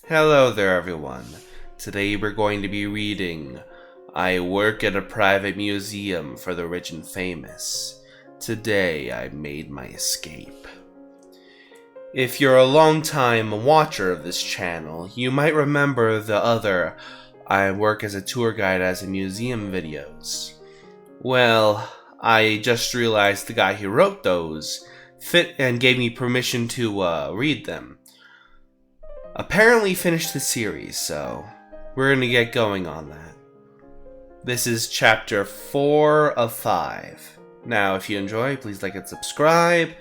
Hello there, everyone. Today we're going to be reading I Work at a Private Museum for the Rich and Famous. Today I made my escape. If you're a long-time watcher of this channel, you might remember the other I work as a tour guide as a museum videos. Well, I just realized the guy who wrote those fit and gave me permission to read them. Apparently finished the series, so we're gonna get going on that. This is chapter 4 of 5. Now, if you enjoy, please like and subscribe,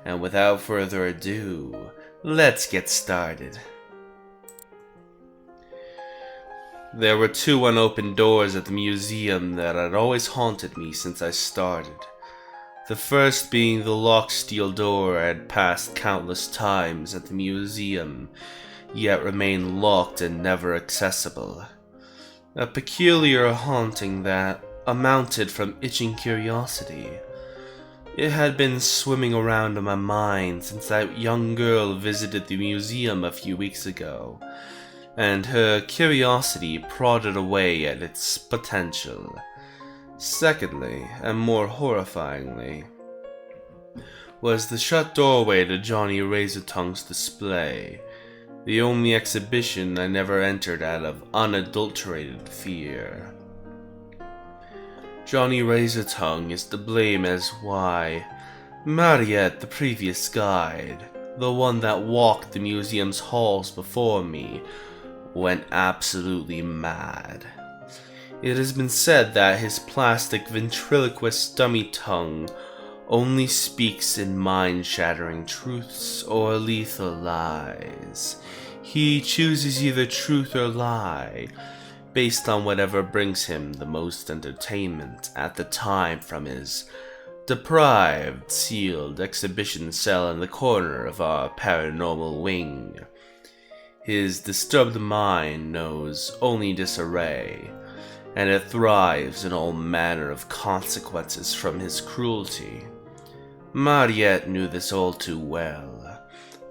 and without further ado, let's get started. There were two unopened doors at the museum that had always haunted me since I started. The first being the locked steel door I had passed countless times at the museum, yet remained locked and never accessible. A peculiar haunting that amounted from itching curiosity. It had been swimming around in my mind since that young girl visited the museum a few weeks ago, and her curiosity prodded away at its potential. Secondly, and more horrifyingly, was the shut doorway to Johnny Razortongue's display. The only exhibition I never entered out of unadulterated fear. Johnny Razortongue is to blame as why Mariette, the previous guide, the one that walked the museum's halls before me, went absolutely mad. It has been said that his plastic ventriloquist dummy tongue only speaks in mind-shattering truths or lethal lies. He chooses either truth or lie, based on whatever brings him the most entertainment at the time from his deprived, sealed exhibition cell in the corner of our paranormal wing. His disturbed mind knows only disarray, and it thrives in all manner of consequences from his cruelty. Mariette knew this all too well.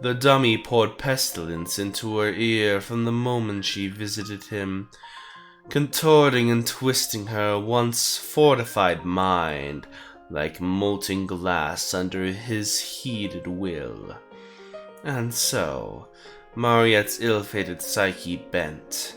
The dummy poured pestilence into her ear from the moment she visited him, contorting and twisting her once fortified mind like molten glass under his heated will. And so, Mariette's ill-fated psyche bent.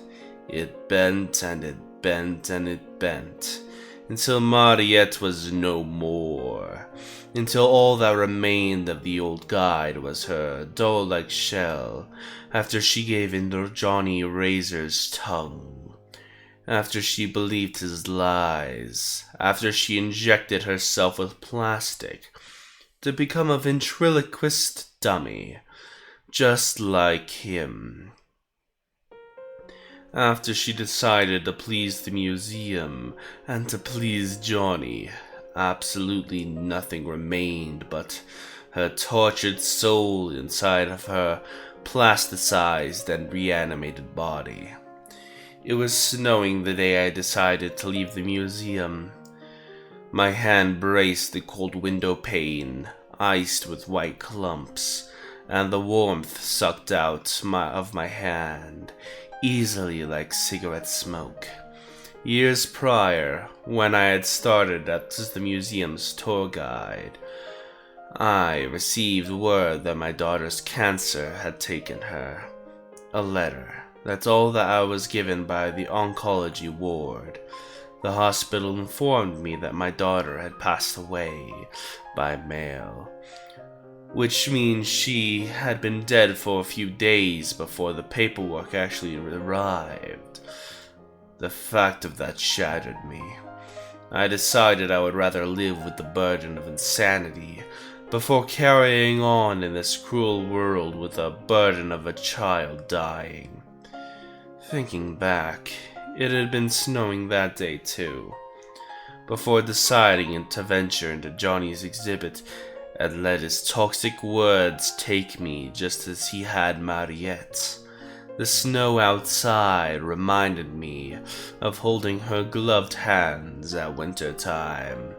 It bent and it bent and it bent, until Mariette was no more, until all that remained of the old guide was her doll-like shell, after she gave in to Johnny Razor's tongue, after she believed his lies, after she injected herself with plastic, to become a ventriloquist dummy, just like him. After she decided to please the museum and to please Johnny, absolutely nothing remained but her tortured soul inside of her plasticized and reanimated body. It was snowing the day I decided to leave the museum. My hand braced the cold window pane, iced with white clumps, and the warmth sucked out of my hand, easily like cigarette smoke. Years prior, when I had started as the museum's tour guide, I received word that my daughter's cancer had taken her. A letter. That's all that I was given by the oncology ward. The hospital informed me that my daughter had passed away by mail, which means she had been dead for a few days before the paperwork actually arrived. The fact of that shattered me. I decided I would rather live with the burden of insanity before carrying on in this cruel world with the burden of a child dying. Thinking back, it had been snowing that day too. Before deciding to venture into Johnny's exhibit, and let his toxic words take me just as he had Mariette. The snow outside reminded me of holding her gloved hands at winter time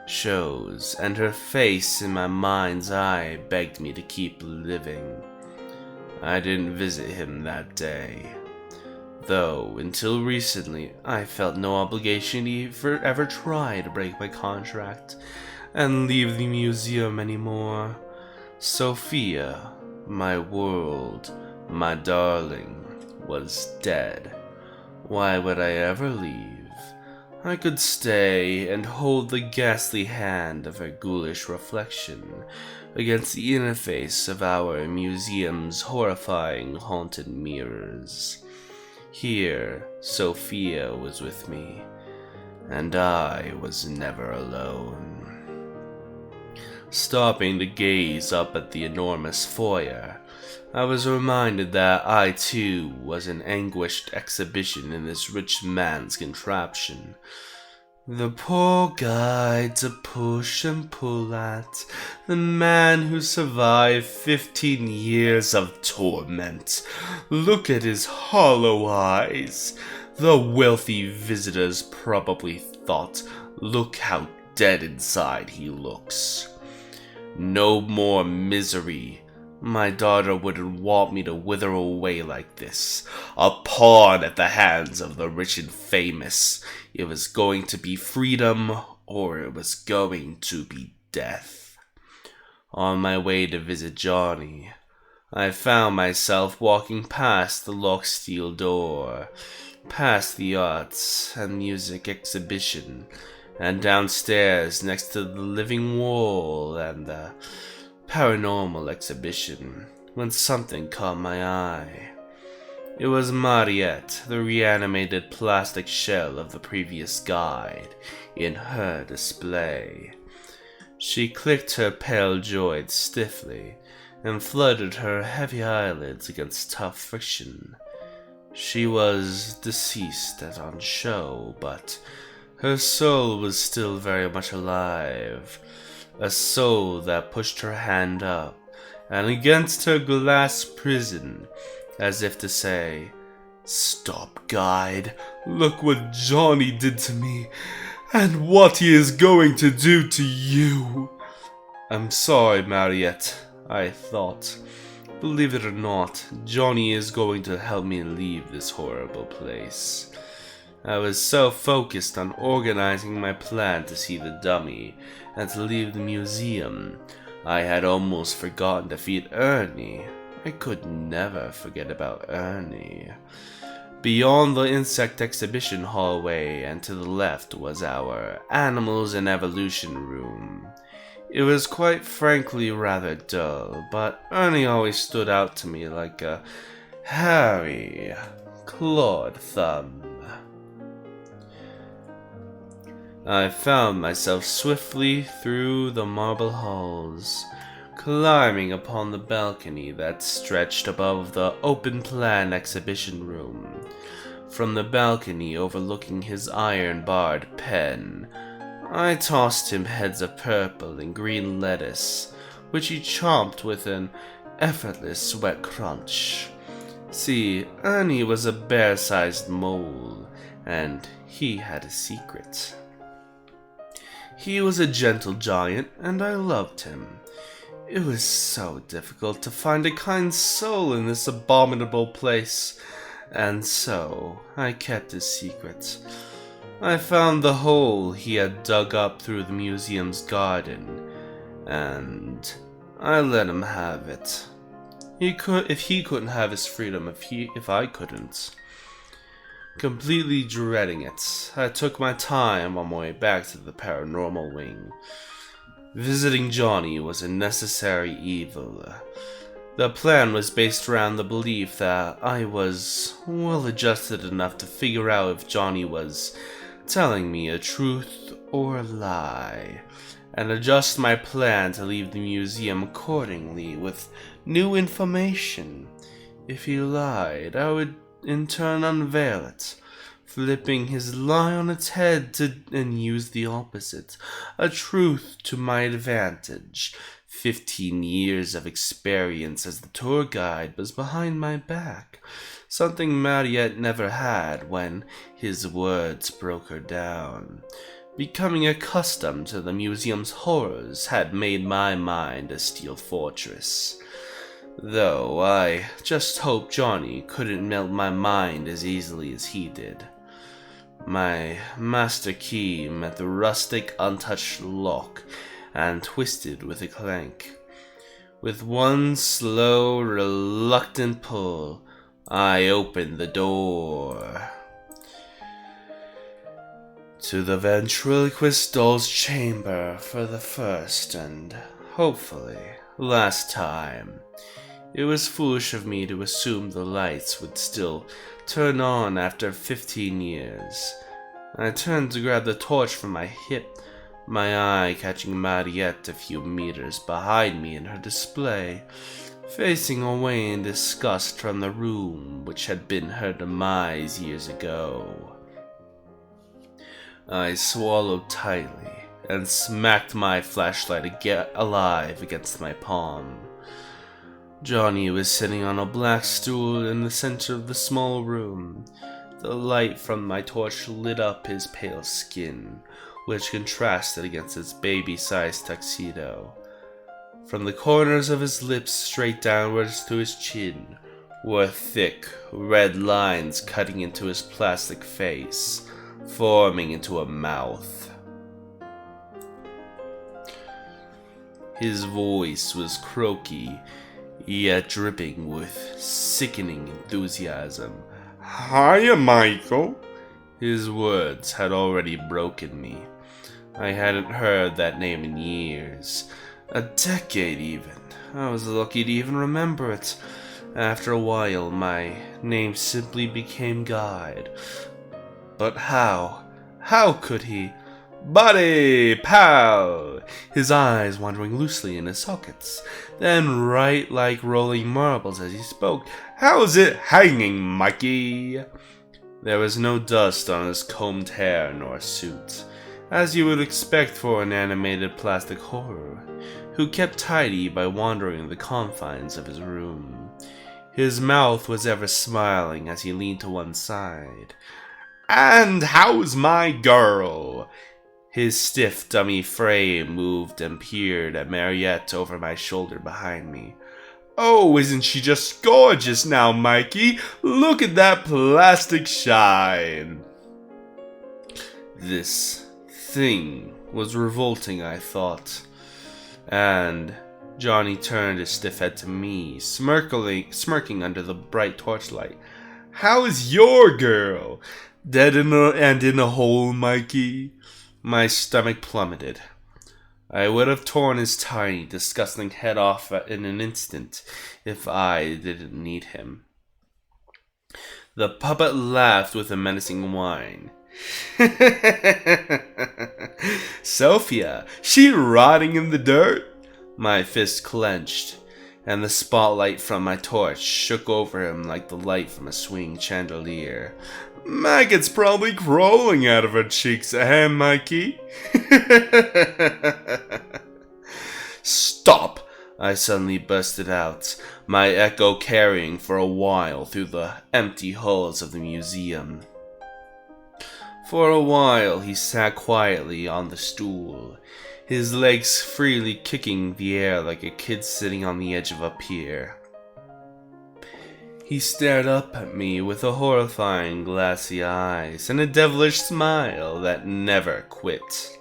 shows, and her face in my mind's eye begged me to keep living. I didn't visit him that day. Though, until recently, I felt no obligation to ever try to break my contract and leave the museum anymore. Sofia, my world, my darling, was dead. Why would I ever leave? I could stay and hold the ghastly hand of her ghoulish reflection against the interface of our museum's horrifying haunted mirrors. Here, Sofia was with me, and I was never alone. Stopping to gaze up at the enormous foyer, I was reminded that I too was an anguished exhibition in this rich man's contraption. The poor guy to push and pull at, the man who survived 15 years of torment. Look at his hollow eyes. The wealthy visitors probably thought, look how dead inside he looks. No more misery. My daughter wouldn't want me to wither away like this, a pawn at the hands of the rich and famous. It was going to be freedom, or it was going to be death. On my way to visit Johnny, I found myself walking past the locked steel door, past the arts and music exhibition, and downstairs next to the living wall and the paranormal exhibition, when something caught my eye. It was Mariette, the reanimated plastic shell of the previous guide, in her display. She clicked her pale joints stiffly and fluttered her heavy eyelids against tough friction. She was deceased and on show, but her soul was still very much alive. A soul that pushed her hand up and against her glass prison, as if to say, "Stop, guide. Look what Johnny did to me, and what he is going to do to you." I'm sorry, Mariette, I thought. Believe it or not, Johnny is going to help me leave this horrible place. I was so focused on organizing my plan to see the dummy and to leave the museum, I had almost forgotten to feed Ernie. I could never forget about Ernie. Beyond the insect exhibition hallway and to the left was our Animals and Evolution room. It was quite frankly rather dull, but Ernie always stood out to me like a hairy, clawed thumb. I found myself swiftly through the marble halls, climbing upon the balcony that stretched above the open-plan exhibition room. From the balcony overlooking his iron-barred pen, I tossed him heads of purple and green lettuce, which he chomped with an effortless wet crunch. See, Ernie was a bear-sized mole, and he had a secret. He was a gentle giant, and I loved him. It was so difficult to find a kind soul in this abominable place, and so I kept his secret. I found the hole he had dug up through the museum's garden, and I let him have it. If he couldn't have his freedom, if I couldn't. Completely dreading it, I took my time on my way back to the paranormal wing. Visiting Johnny was a necessary evil. The plan was based around the belief that I was well adjusted enough to figure out if Johnny was telling me a truth or a lie, and adjust my plan to leave the museum accordingly with new information. If he lied, I would in turn unveil it, flipping his lie on its head and use the opposite, a truth to my advantage. 15 years of experience as the tour guide was behind my back, something Mariette never had when his words broke her down. Becoming accustomed to the museum's horrors had made my mind a steel fortress. Though I just hope Johnny couldn't melt my mind as easily as he did. My master key met the rustic, untouched lock and twisted with a clank. With one slow, reluctant pull, I opened the door to the ventriloquist doll's chamber for the first and, hopefully, last time. It was foolish of me to assume the lights would still turn on after 15 years. I turned to grab the torch from my hip, my eye catching Mariette a few meters behind me in her display, facing away in disgust from the room which had been her demise years ago. I swallowed tightly and smacked my flashlight alive against my palm. Johnny was sitting on a black stool in the center of the small room. The light from my torch lit up his pale skin, which contrasted against his baby-sized tuxedo. From the corners of his lips straight downwards to his chin were thick, red lines cutting into his plastic face, forming into a mouth. His voice was croaky, yet dripping with sickening enthusiasm. Hiya, Michael. His words had already broken me. I hadn't heard that name in years. A decade even. I was lucky to even remember it. After a while, my name simply became Guide. But how? How could he? Buddy! Pal! His eyes wandering loosely in his sockets, then right like rolling marbles as he spoke. How's it hanging, Mikey? There was no dust on his combed hair nor suit, as you would expect for an animated plastic horror, who kept tidy by wandering the confines of his room. His mouth was ever smiling as he leaned to one side. And how's my girl? His stiff dummy frame moved and peered at Mariette over my shoulder behind me. Oh, isn't she just gorgeous now, Mikey? Look at that plastic shine. This thing was revolting, I thought. And Johnny turned his stiff head to me, smirking under the bright torchlight. How is your girl? Dead in a hole, Mikey? My stomach plummeted. I would have torn his tiny, disgusting head off in an instant if I didn't need him. The puppet laughed with a menacing whine. Sofia, she rotting in the dirt? My fist clenched, and the spotlight from my torch shook over him like the light from a swinging chandelier. Maggot's probably crawling out of her cheeks, Mikey? Stop! I suddenly bursted out, my echo carrying for a while through the empty halls of the museum. For a while he sat quietly on the stool, his legs freely kicking the air like a kid sitting on the edge of a pier. He stared up at me with a horrifying glassy eyes and a devilish smile that never quit.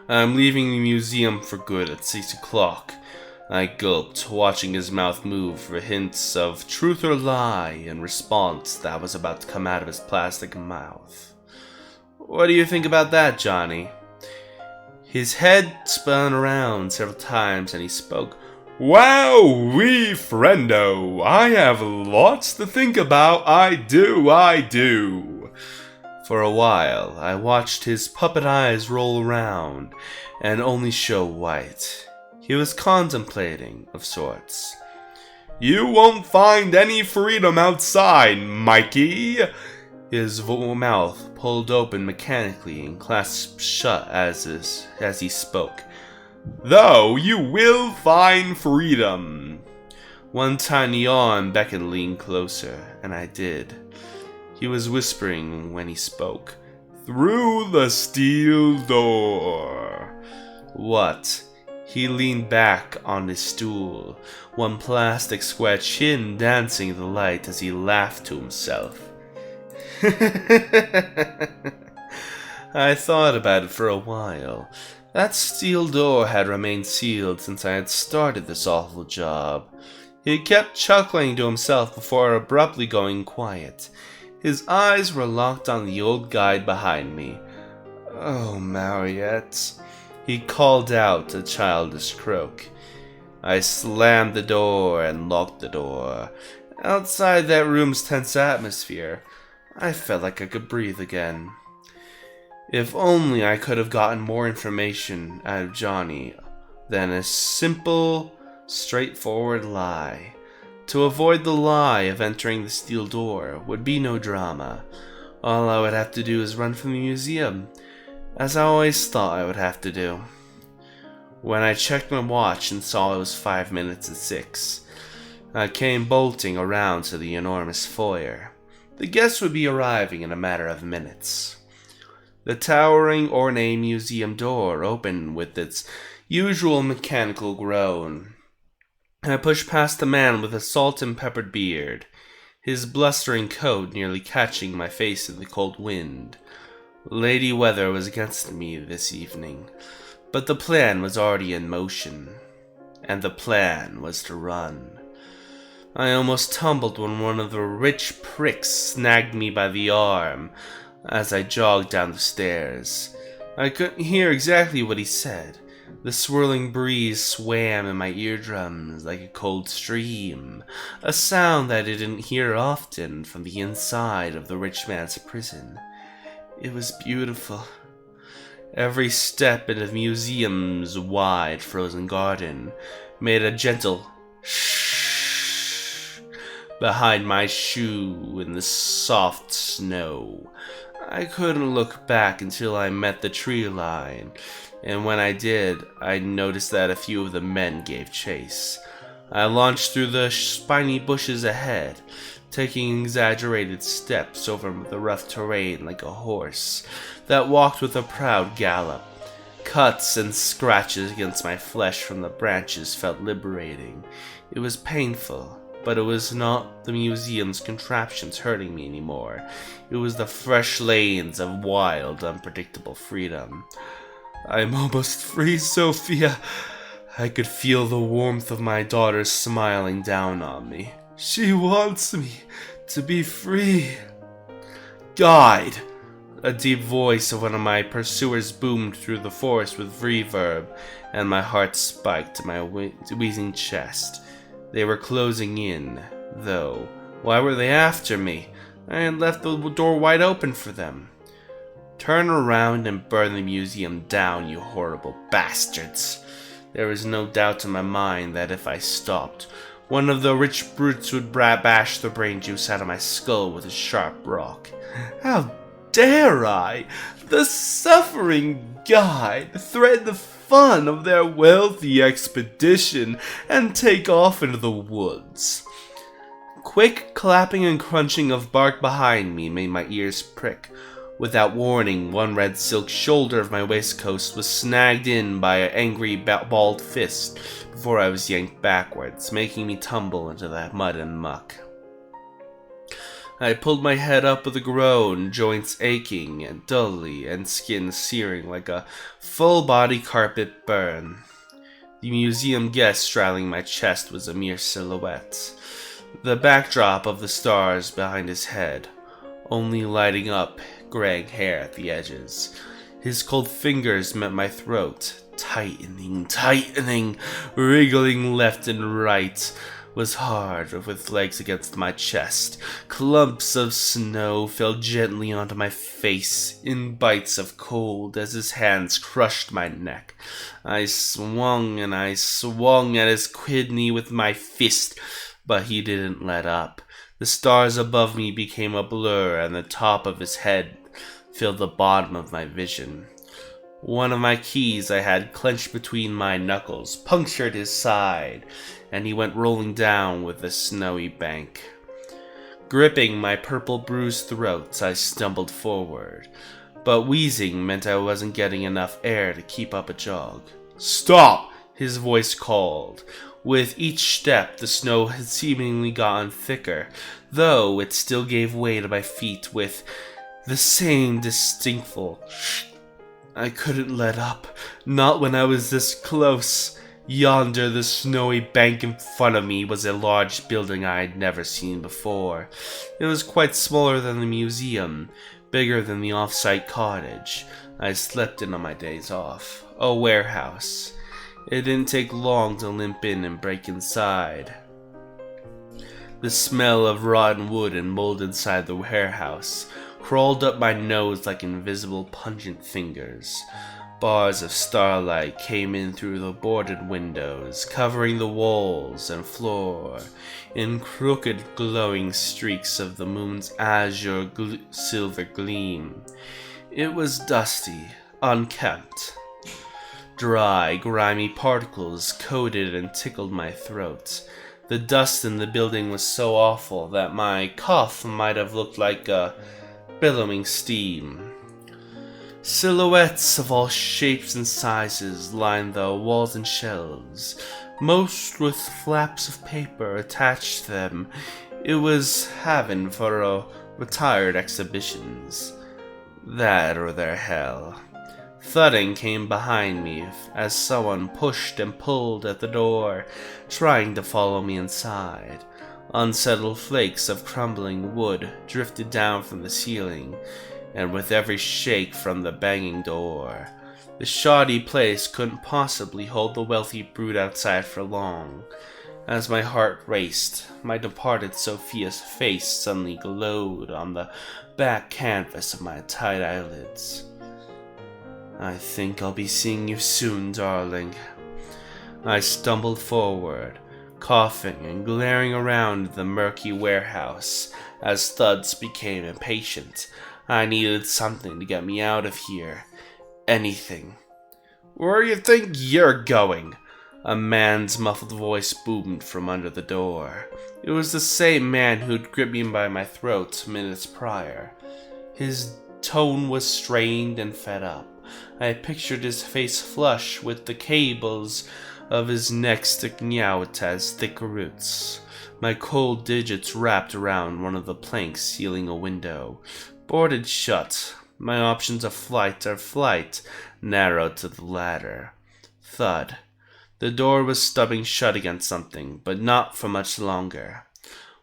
I'm leaving the museum for good at 6 o'clock. I gulped, watching his mouth move for hints of truth or lie in response that was about to come out of his plastic mouth. What do you think about that, Johnny? His head spun around several times and he spoke. Wow-wee, friendo, I have lots to think about, I do. For a while, I watched his puppet eyes roll around and only show white. He was contemplating, of sorts. You won't find any freedom outside, Mikey. His mouth pulled open mechanically and clasped shut as he spoke. Though you will find freedom. One tiny arm beckoned lean closer, and I did. He was whispering when he spoke. Through the steel door. What? He leaned back on his stool, one plastic square chin dancing in the light as he laughed to himself. I thought about it for a while. That steel door had remained sealed since I had started this awful job. He kept chuckling to himself before abruptly going quiet. His eyes were locked on the old guide behind me. "Oh, Mariette," he called out, a childish croak. I slammed the door and locked the door. Outside that room's tense atmosphere, I felt like I could breathe again. If only I could have gotten more information out of Johnny than a simple, straightforward lie. To avoid the lie of entering the steel door would be no drama. All I would have to do is run from the museum, as I always thought I would have to do. When I checked my watch and saw it was 5 minutes to 6, I came bolting around to the enormous foyer. The guests would be arriving in a matter of minutes. The towering, ornate museum door opened with its usual mechanical groan. I pushed past the man with a salt and peppered beard, his blustering coat nearly catching my face in the cold wind. Lady Weather was against me this evening, but the plan was already in motion, and the plan was to run. I almost tumbled when one of the rich pricks snagged me by the arm as I jogged down the stairs. I couldn't hear exactly what he said. The swirling breeze swam in my eardrums like a cold stream, a sound that I didn't hear often from the inside of the rich man's prison. It was beautiful. Every step in the museum's wide frozen garden made a gentle shh behind my shoe in the soft snow. I couldn't look back until I met the tree line, and when I did, I noticed that a few of the men gave chase. I launched through the spiny bushes ahead, taking exaggerated steps over the rough terrain like a horse that walked with a proud gallop. Cuts and scratches against my flesh from the branches felt liberating. It was painful, but it was not the museum's contraptions hurting me anymore. It was the fresh lanes of wild, unpredictable freedom. "I'm almost free, Sofia." I could feel the warmth of my daughter smiling down on me. "She wants me to be free." "Guide!" A deep voice of one of my pursuers boomed through the forest with reverb, and my heart spiked to my wheezing chest. They were closing in, though. Why were they after me? I had left the door wide open for them. "Turn around and burn the museum down, you horrible bastards." There was no doubt in my mind that if I stopped, one of the rich brutes would bash the brain juice out of my skull with a sharp rock. How dare I, the suffering guide, threaten the fun of their wealthy expedition and take off into the woods? Quick clapping and crunching of bark behind me made my ears prick. Without warning, one red silk shoulder of my waistcoat was snagged in by an angry balled fist before I was yanked backwards, making me tumble into that mud and muck. I pulled my head up with a groan, joints aching and dully, and skin searing like a full-body carpet burn. The museum guest straddling my chest was a mere silhouette, the backdrop of the stars behind his head, only lighting up graying hair at the edges. His cold fingers met my throat, tightening, wriggling left and right. Was hard, with legs against my chest. Clumps of snow fell gently onto my face in bites of cold as his hands crushed my neck. I swung at his kidney with my fist, but he didn't let up. The stars above me became a blur, and the top of his head filled the bottom of my vision. One of my keys I had clenched between my knuckles punctured his side, and he went rolling down with the snowy bank. Gripping my purple bruised throat, I stumbled forward, but wheezing meant I wasn't getting enough air to keep up a jog. "Stop!" his voice called. With each step, the snow had seemingly gotten thicker, though it still gave way to my feet with the same distinctful. I couldn't let up, not when I was this close. Yonder, the snowy bank in front of me was a large building I had never seen before. It was quite smaller than the museum, bigger than the off-site cottage I slept in on my days off. A warehouse. It didn't take long to limp in and break inside. The smell of rotten wood and mold inside the warehouse crawled up my nose like invisible pungent fingers. Bars of starlight came in through the boarded windows, covering the walls and floor in crooked glowing streaks of the moon's azure silver gleam. It was dusty, unkempt. Dry, grimy particles coated and tickled my throat. The dust in the building was so awful that my cough might have looked like a billowing steam. Silhouettes of all shapes and sizes lined the walls and shelves, most with flaps of paper attached to them. It was heaven for retired exhibitions. That or their hell. Thudding came behind me as someone pushed and pulled at the door, trying to follow me inside. Unsettled flakes of crumbling wood drifted down from the ceiling, and with every shake from the banging door, the shoddy place couldn't possibly hold the wealthy brood outside for long. As my heart raced, my departed Sophia's face suddenly glowed on the back canvas of my tight eyelids. I think I'll be seeing you soon, darling. I stumbled forward, coughing and glaring around the murky warehouse as thuds became impatient. I needed something to get me out of here. Anything. Where you think you're going? A man's muffled voice boomed from under the door. It was the same man who'd gripped me by my throat minutes prior. His tone was strained and fed up. I pictured his face flush with the cables of his neck sticking out as thick roots. My cold digits wrapped around one of the planks sealing a window. Boarded shut, my options of flight narrowed to the latter. Thud. The door was stubbing shut against something, but not for much longer.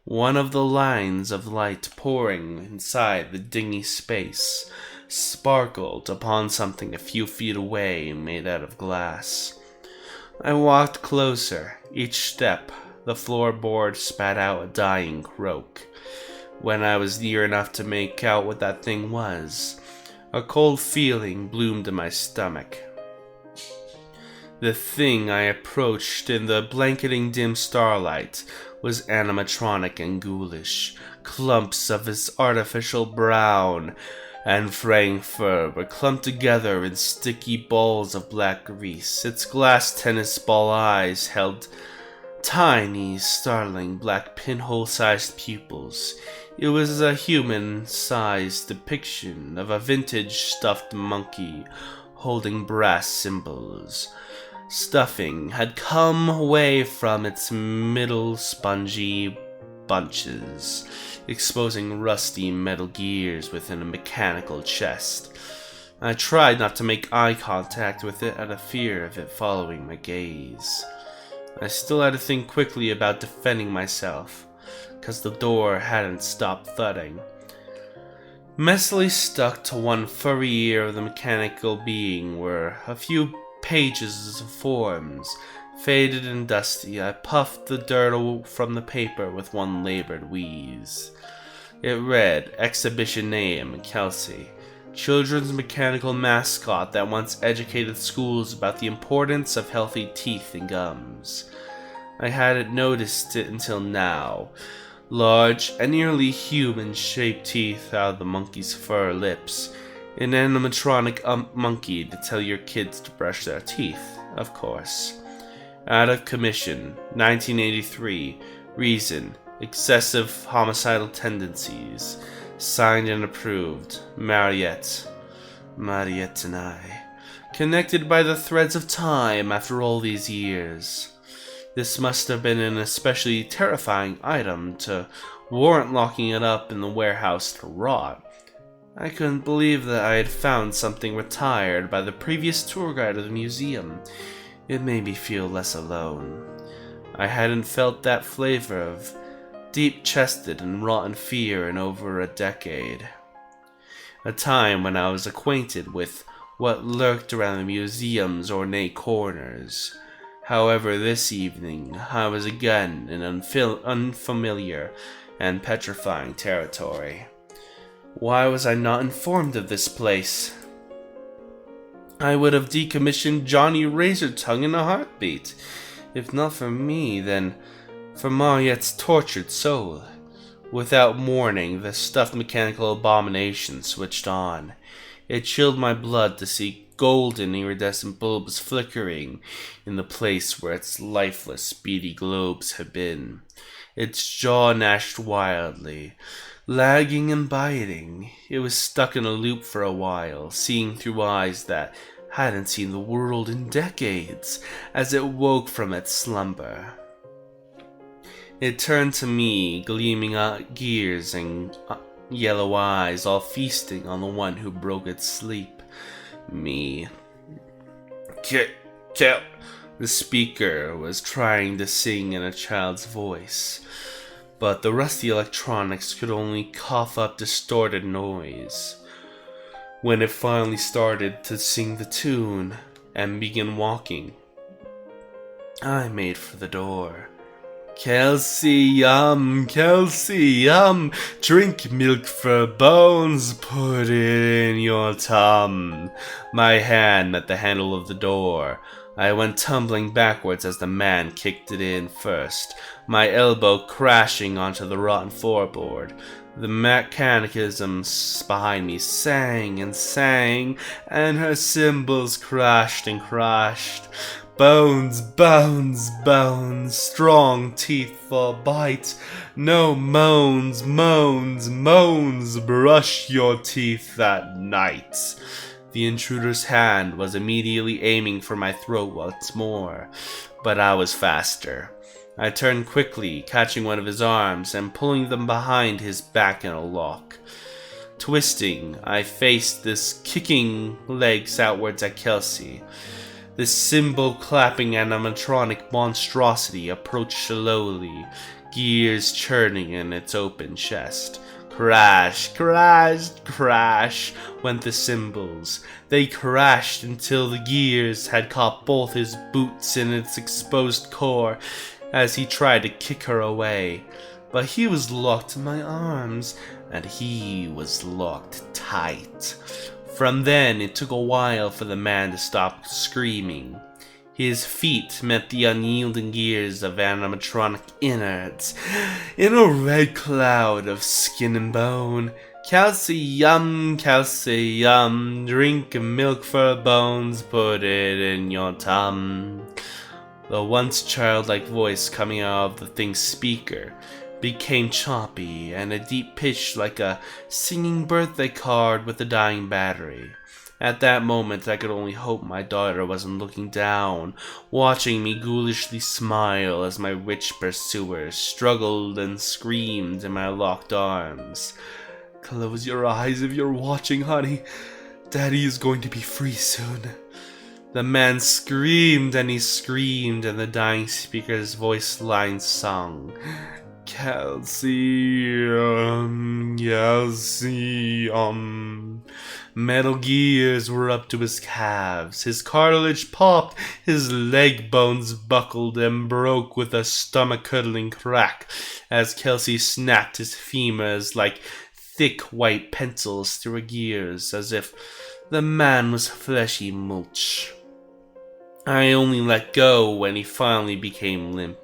One of the lines of light pouring inside the dingy space sparkled upon something a few feet away made out of glass. I walked closer. Each step, the floorboard spat out a dying croak. When I was near enough to make out what that thing was, a cold feeling bloomed in my stomach. The thing I approached in the blanketing dim starlight was animatronic and ghoulish. Clumps of its artificial brown and fraying fur were clumped together in sticky balls of black grease. Its glass tennis ball eyes held tiny, startling black pinhole-sized pupils. It was a human-sized depiction of a vintage stuffed monkey holding brass cymbals. Stuffing had come away from its middle spongy bunches, exposing rusty metal gears within a mechanical chest. I tried not to make eye contact with it out of fear of it following my gaze. I still had to think quickly about defending myself, because the door hadn't stopped thudding. Messily stuck to one furry ear of the mechanical being were a few pages of forms, faded and dusty. I puffed the dirt from the paper with one labored wheeze. It read, Exhibition name, Kelsey. Children's mechanical mascot that once educated schools about the importance of healthy teeth and gums. I hadn't noticed it until now. Large and nearly human-shaped teeth out of the monkey's fur lips. An animatronic monkey to tell your kids to brush their teeth, of course. Out of commission, 1983. Reason, excessive homicidal tendencies. Signed and approved, Mariette and I. connected by the threads of time after all these years. This must have been an especially terrifying item to warrant locking it up in the warehouse to rot. I couldn't believe that I had found something retired by the previous tour guide of the museum. It made me feel less alone. I hadn't felt that flavor of deep-chested and rotten fear in over a decade. A time when I was acquainted with what lurked around the museum's ornate corners. However, this evening, I was again in unfamiliar and petrifying territory. Why was I not informed of this place? I would have decommissioned Johnny Razortongue in a heartbeat. If not for me, then for Mariette's tortured soul. Without warning, the stuffed mechanical abomination switched on. It chilled my blood to see golden iridescent bulbs flickering in the place where its lifeless, beady globes had been. Its jaw gnashed wildly, lagging and biting. It was stuck in a loop for a while, seeing through eyes that hadn't seen the world in decades, as it woke from its slumber. It turned to me, gleaming gears and yellow eyes, all feasting on the one who broke its sleep. Me. Kill. The speaker was trying to sing in a child's voice, but the rusty electronics could only cough up distorted noise. When it finally started to sing the tune and begin walking, I made for the door. Kelsey, drink milk for bones, put it in your tum. My hand met the handle of the door. I went tumbling backwards as the man kicked it in first, my elbow crashing onto the rotten floorboard. The mechanism behind me sang and sang, and her cymbals crashed and crashed. Bones, bones, bones, strong teeth for bite. No moans, moans, moans, brush your teeth at night. The intruder's hand was immediately aiming for my throat once more, but I was faster. I turned quickly, catching one of his arms and pulling them behind his back in a lock. Twisting, I faced this kicking legs outwards at Kelsey. This cymbal-clapping animatronic monstrosity approached slowly, gears churning in its open chest. Crash, crash, crash went the cymbals. They crashed until the gears had caught both his boots in its exposed core as he tried to kick her away. But he was locked in my arms, and he was locked tight. From then, it took a while for the man to stop screaming. His feet met the unyielding gears of animatronic innards in a red cloud of skin and bone. Calcium, drink milk for bones, put it in your tum. The once childlike voice coming out of the thing's speaker became choppy and a deep pitch like a singing birthday card with a dying battery. At that moment, I could only hope my daughter wasn't looking down, watching me ghoulishly smile as my witch pursuer struggled and screamed in my locked arms. Close your eyes if you're watching, honey. Daddy is going to be free soon. The man screamed and he screamed, and the dying speaker's voice line sung. Calcium. Metal gears were up to his calves. His cartilage popped, his leg bones buckled and broke with a stomach-curdling crack as Kelsey snapped his femurs like thick white pencils through her gears, as if the man was fleshy mulch. I only let go when he finally became limp.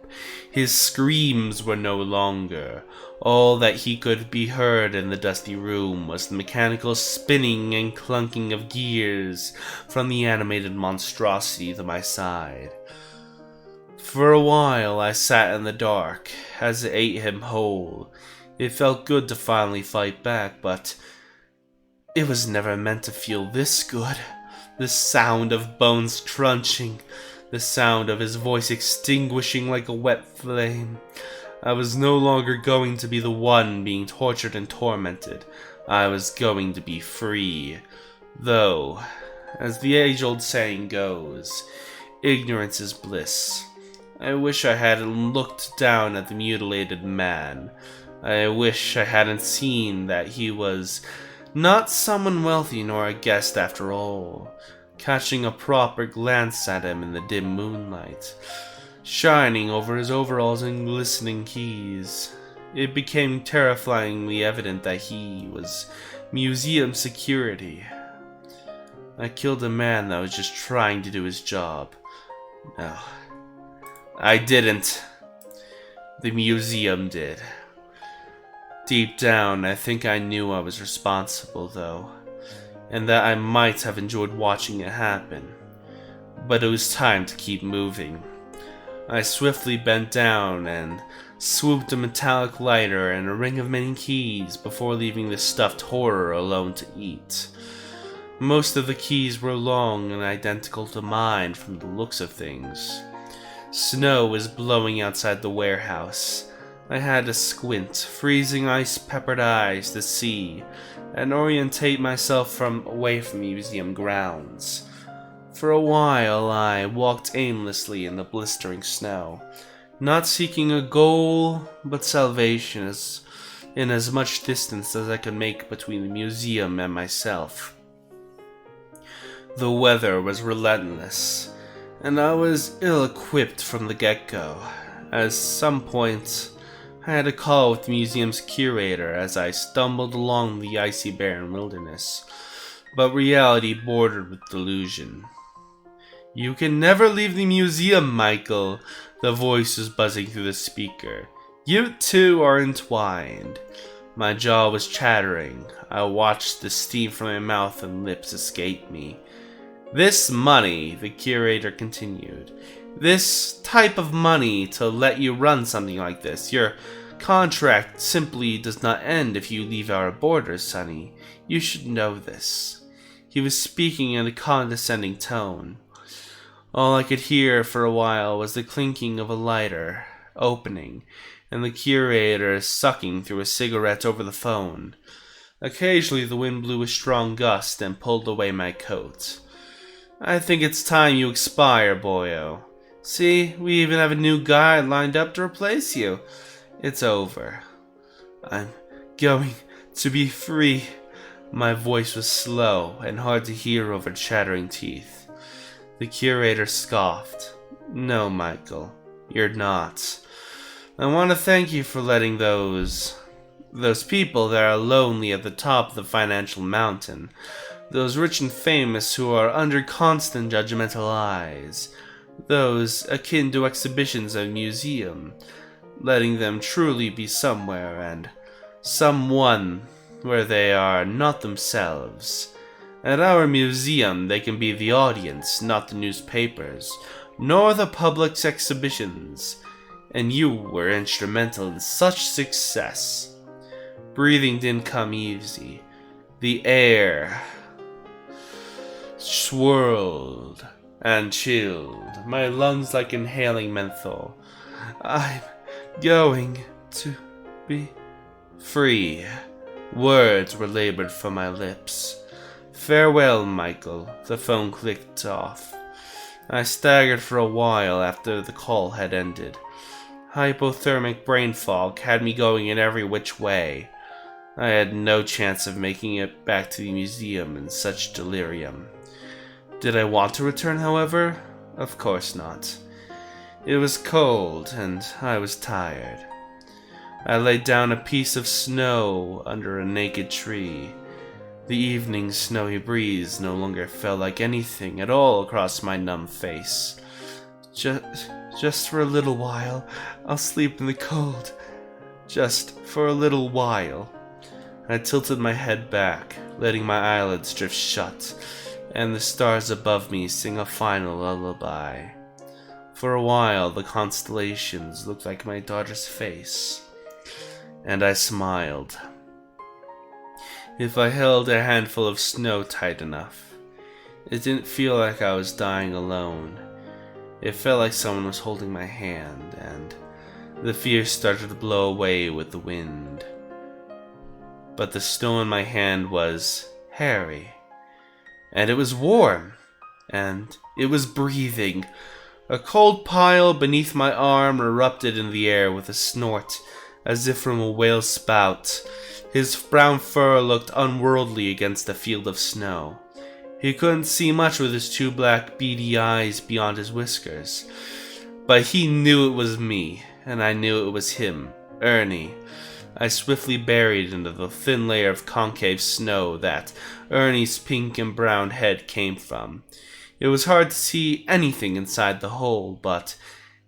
His screams were no longer. All that he could be heard in the dusty room was the mechanical spinning and clunking of gears from the animated monstrosity to my side. For a while I sat in the dark as it ate him whole. It felt good to finally fight back, but it was never meant to feel this good. the sound of bones crunching, the sound of his voice extinguishing like a wet flame. I was no longer going to be the one being tortured and tormented. I was going to be free. Though, as the age-old saying goes, ignorance is bliss. I wish I hadn't looked down at the mutilated man. I wish I hadn't seen that he was not someone wealthy nor a guest after all. Catching a proper glance at him in the dim moonlight, shining over his overalls and glistening keys, it became terrifyingly evident that he was museum security. I killed a man that was just trying to do his job. No, I didn't. The museum did. Deep down, I think I knew I was responsible, though, and that I might have enjoyed watching it happen. But it was time to keep moving. I swiftly bent down and swooped a metallic lighter and a ring of many keys before leaving the stuffed horror alone to eat. Most of the keys were long and identical to mine from the looks of things. Snow was blowing outside the warehouse. I had to squint, freezing ice-peppered eyes to see and orientate myself away from museum grounds. For a while I walked aimlessly in the blistering snow, not seeking a goal, but salvation in as much distance as I could make between the museum and myself. The weather was relentless, and I was ill-equipped from the get-go. At some point, I had a call with the museum's curator as I stumbled along the icy barren wilderness, but reality bordered with delusion. "You can never leave the museum, Michael," the voice was buzzing through the speaker. "You two are entwined." My jaw was chattering. I watched the steam from my mouth and lips escape me. "This money," the curator continued, "this type of money to let you run something like this, your contract simply does not end if you leave our borders, Sonny. You should know this." He was speaking in a condescending tone. All I could hear for a while was the clinking of a lighter opening and the curator sucking through a cigarette over the phone. Occasionally the wind blew a strong gust and pulled away my coat. "I think it's time you expire, boyo. See, we even have a new guy lined up to replace you. It's over. I'm going to be free." My voice was slow and hard to hear over chattering teeth. The curator scoffed. "No, Michael, you're not. I want to thank you for letting those people that are lonely at the top of the financial mountain, those rich and famous who are under constant judgmental eyes, those akin to exhibitions at a museum, letting them truly be somewhere and someone where they are not themselves. At our museum, they can be the audience, not the newspapers, nor the public's exhibitions, and you were instrumental in such success." Breathing didn't come easy. The air swirled and chilled, my lungs like inhaling menthol. "I'm going to be free." Words were labored from my lips. "Farewell, Michael." The phone clicked off. I staggered for a while after the call had ended. Hypothermic brain fog had me going in every which way. I had no chance of making it back to the museum in such delirium. Did I want to return, however? Of course not. It was cold, and I was tired. I laid down a piece of snow under a naked tree. The evening's snowy breeze no longer felt like anything at all across my numb face. Just for a little while, I'll sleep in the cold. Just for a little while." I tilted my head back, letting my eyelids drift shut, and the stars above me sing a final lullaby. For a while, the constellations looked like my daughter's face, and I smiled. If I held a handful of snow tight enough, It didn't feel like I was dying alone. It felt like someone was holding my hand, and the fear started to blow away with the wind. But the snow in my hand was hairy, and it was warm, and it was breathing. A cold pile beneath my arm erupted in the air with a snort, as if from a whale's spout. His brown fur looked unworldly against a field of snow. He couldn't see much with his two black beady eyes beyond his whiskers, but he knew it was me, and I knew it was him, Ernie. I swiftly buried into the thin layer of concave snow that Ernie's pink and brown head came from. It was hard to see anything inside the hole, but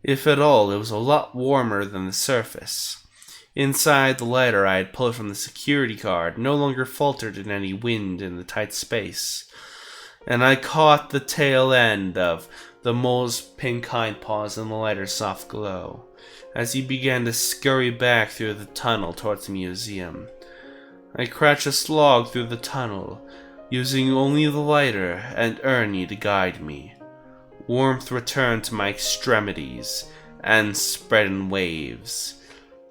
if at all, it was a lot warmer than the surface. Inside, the lighter I had pulled from the security card no longer faltered in any wind in the tight space, and I caught the tail end of the mole's pink hind paws in the lighter's soft glow as he began to scurry back through the tunnel towards the museum. I crouched a slog through the tunnel, using only the lighter and Ernie to guide me. Warmth returned to my extremities and spread in waves.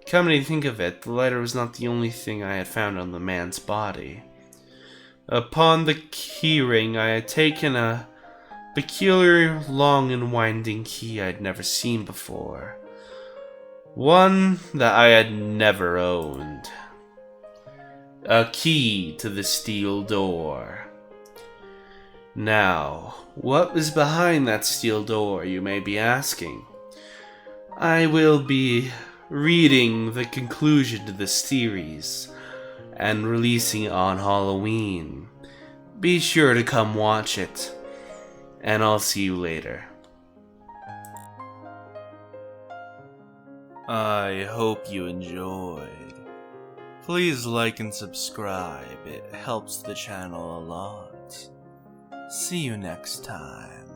Coming to think of it, the lighter was not the only thing I had found on the man's body. Upon the keyring, I had taken a peculiar, long and winding key I had never seen before. One that I had never owned. A key to the steel door. Now, what was behind that steel door, you may be asking? I will be reading the conclusion to this series and releasing it on Halloween. Be sure to come watch it, and I'll see you later. I hope you enjoyed. Please like and subscribe, it helps the channel a lot. See you next time.